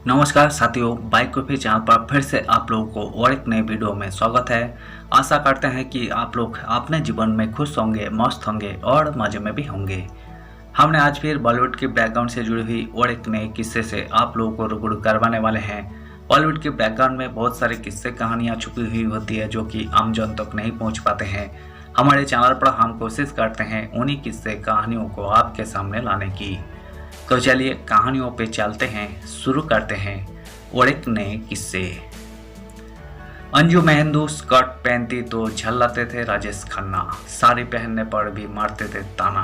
नमस्कार साथियों, बाइक को फिर चैनल पर फिर से आप लोगों को और एक नए वीडियो में स्वागत है। आशा करते हैं कि आप लोग अपने जीवन में खुश होंगे, मस्त होंगे और मजे में भी होंगे। हमने आज फिर बॉलीवुड के बैकग्राउंड से जुड़ी हुई और एक नए किस्से से आप लोगों को रूबरू करवाने वाले हैं। बॉलीवुड के बैकग्राउंड में बहुत सारे किस्से कहानियाँ छुपी हुई होती है जो कि आम जन तक नहीं पहुँच पाते हैं। हमारे चैनल पर हम कोशिश करते हैं उन्हीं किस्से कहानियों को आपके सामने लाने की। तो चलिए कहानियों पे चलते हैं, शुरू करते हैं और एक नए किस्से। अंजू मेहंदू स्कर्ट पहनती तो झल्लाते थे राजेश खन्ना, साड़ी पहनने पर भी मारते थे ताना।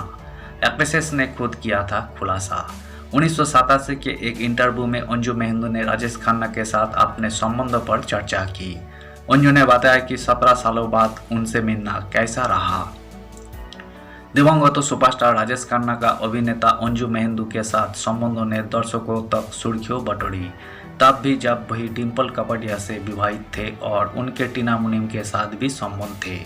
एक्ट्रेस ने खुद किया था खुलासा। 1987 के एक इंटरव्यू में अंजू मेहंदू ने राजेश खन्ना के साथ अपने संबंधों पर चर्चा की। अंजू ने बताया कि 17 सालों बाद उनसे मिलना कैसा रहा। दिवंगत सुपरस्टार राजेश खन्ना का अभिनेता अंजू मेहंदू के साथ संबंधों ने दर्शकों तक सुर्खियों बटोरी, तब भी जब वही डिम्पल कपाडिया से विवाहित थे और उनके टीना मुनीम के साथ भी संबंध थे।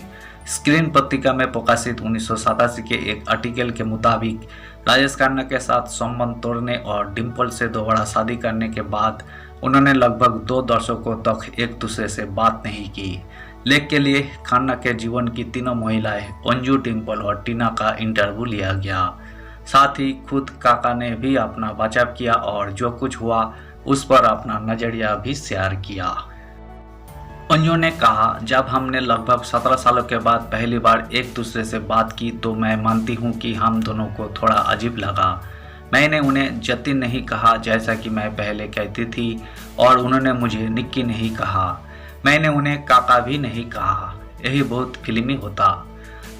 स्क्रीन पत्रिका में प्रकाशित 1987 के एक आर्टिकल के मुताबिक राजेश खन्ना के साथ संबंध तोड़ने और डिम्पल से दोबारा शादी करने के बाद उन्होंने लगभग 2 दशकों तक एक दूसरे से बात नहीं की। लेख के लिए खन्ना के जीवन की तीनों महिलाएं अंजू, डिम्पल और टीना का इंटरव्यू लिया गया। साथ ही खुद काका ने भी अपना बचाव किया और जो कुछ हुआ उस पर अपना नजरिया भी शेयर किया। अंजू ने कहा, जब हमने लगभग 17 सालों के बाद पहली बार एक दूसरे से बात की तो मैं मानती हूँ कि हम दोनों को थोड़ा अजीब लगा। मैंने उन्हें जतिन नहीं कहा जैसा कि मैं पहले कहती थी और उन्होंने मुझे निक्की नहीं कहा। मैंने उन्हें काका भी नहीं कहा। यही बहुत फिल्मी होता।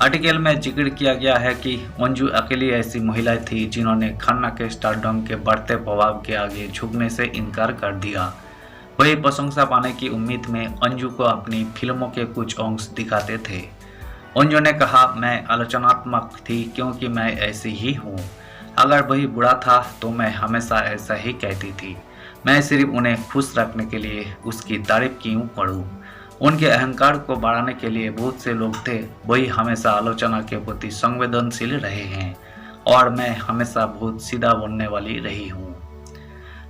आर्टिकल में जिक्र किया गया है कि अंजू अकेली ऐसी महिला थी जिन्होंने खन्ना के स्टारडम के बढ़ते प्रभाव के आगे झुकने से इनकार कर दिया। वही प्रशंसा पाने की उम्मीद में अंजू को अपनी फिल्मों के कुछ अंश दिखाते थे। अंजू ने कहा, मैं आलोचनात्मक थी क्योंकि मैं ऐसी ही हूँ। अगर वही बुरा था तो मैं हमेशा ऐसा ही कहती थी। मैं सिर्फ उन्हें खुश रखने के लिए उसकी तारीफ क्यों करूं? उनके अहंकार को बढ़ाने के लिए बहुत से लोग थे, वही हमेशा आलोचना के प्रति संवेदनशील रहे हैं और मैं हमेशा बहुत सीधा बोलने वाली रही हूं।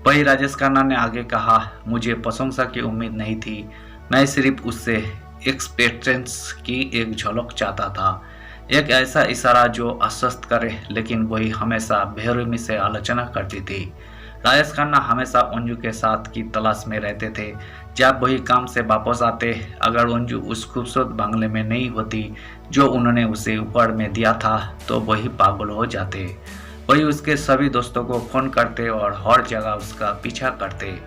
वही राजेश खन्ना ने आगे कहा, मुझे प्रशंसा की उम्मीद नहीं थी, मैं सिर्फ उससे एक्सपेक्टेंस की एक झलक चाहता था, एक ऐसा इशारा जो आश्वस्त करे, लेकिन वही हमेशा बेरहमी से आलोचना करती थी। राजेश खन्ना हमेशा अंजू के साथ की तलाश में रहते थे। जब वही काम से वापस आते, अगर अंजू उस खूबसूरत बंगले में नहीं होती जो उन्होंने उसे उपहार में दिया था तो वही पागल हो जाते। वही उसके सभी दोस्तों को फोन करते और हर जगह उसका पीछा करते।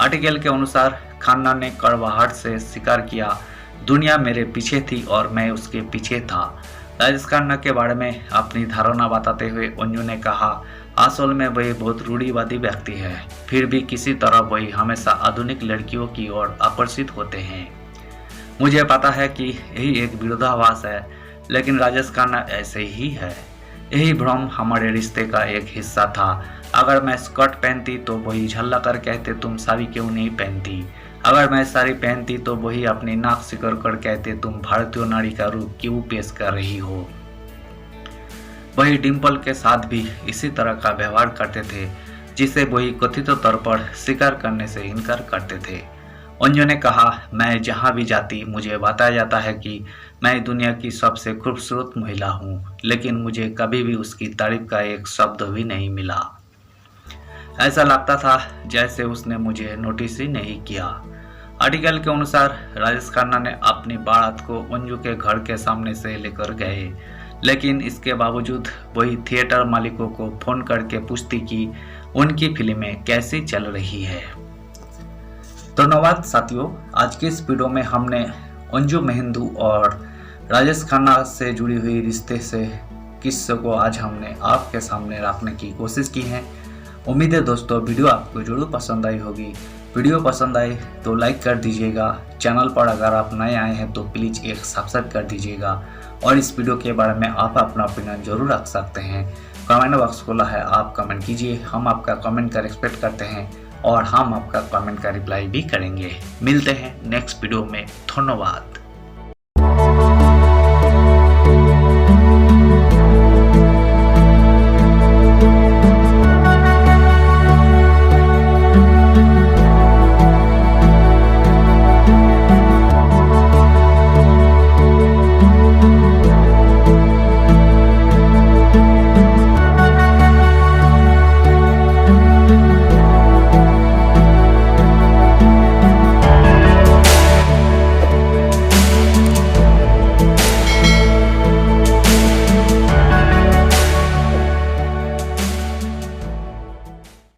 आर्टिकल के अनुसार खन्ना ने कड़वाहट से स्वीकार किया, दुनिया मेरे पीछे थी और मैं उसके पीछे था। राजेश खन्ना के बारे में अपनी धारणा बताते हुए अंजू ने कहा, असल में वही बहुत रूढ़िवादी व्यक्ति है, फिर भी किसी तरह वही हमेशा आधुनिक लड़कियों की ओर आकर्षित होते हैं। मुझे पता है कि यही एक विरोधाभास है, लेकिन राजेश खन्ना ऐसे ही है। यही भ्रम हमारे रिश्ते का एक हिस्सा था। अगर मैं स्कर्ट पहनती तो वही झल्ला कर कहते, तुम साड़ी क्यों नहीं पहनती? अगर मैं साड़ी पहनती तो वही अपनी नाक सिकर कर कहते, तुम भारतीय नारी का रूप क्यों पेश कर रही हो? वही डिम्पल के साथ भी इसी तरह का व्यवहार करते थे, जिसे वही कथित तौर पर स्वीकार करने से इनकार करते थे। अंजू ने कहा, मैं जहां भी जाती मुझे बताया जाता है कि मैं दुनिया की सबसे खूबसूरत महिला हूं, लेकिन मुझे कभी भी उसकी तारीफ का एक शब्द भी नहीं मिला। ऐसा लगता था जैसे उसने मुझे नोटिस ही नहीं किया। आर्टिकल के अनुसार राजेश खन्ना ने अपनी बारात को अंजू के घर के सामने से लेकर गए, लेकिन इसके बावजूद वही थिएटर मालिकों को फोन करके पूछती कि उनकी फिल्में कैसी चल रही है। धन्यवाद साथियों, आज के इस वीडियो में हमने अंजू मेहंदू और राजेश खन्ना से जुड़ी हुई रिश्ते से किस्से को आज हमने आपके सामने रखने की कोशिश की है। उम्मीद है दोस्तों वीडियो आपको जरूर पसंद आई होगी। वीडियो पसंद आए तो लाइक कर दीजिएगा। चैनल पर अगर आप नए आए हैं तो प्लीज़ एक सब्सक्राइब कर दीजिएगा और इस वीडियो के बारे में आप अपना ओपिनियन जरूर रख सकते हैं। कमेंट बॉक्स खुला है, आप कमेंट कीजिए, हम आपका कमेंट का रिस्पेक्ट करते हैं और हम आपका कमेंट का रिप्लाई भी करेंगे। मिलते हैं नेक्स्ट वीडियो में। धन्यवाद।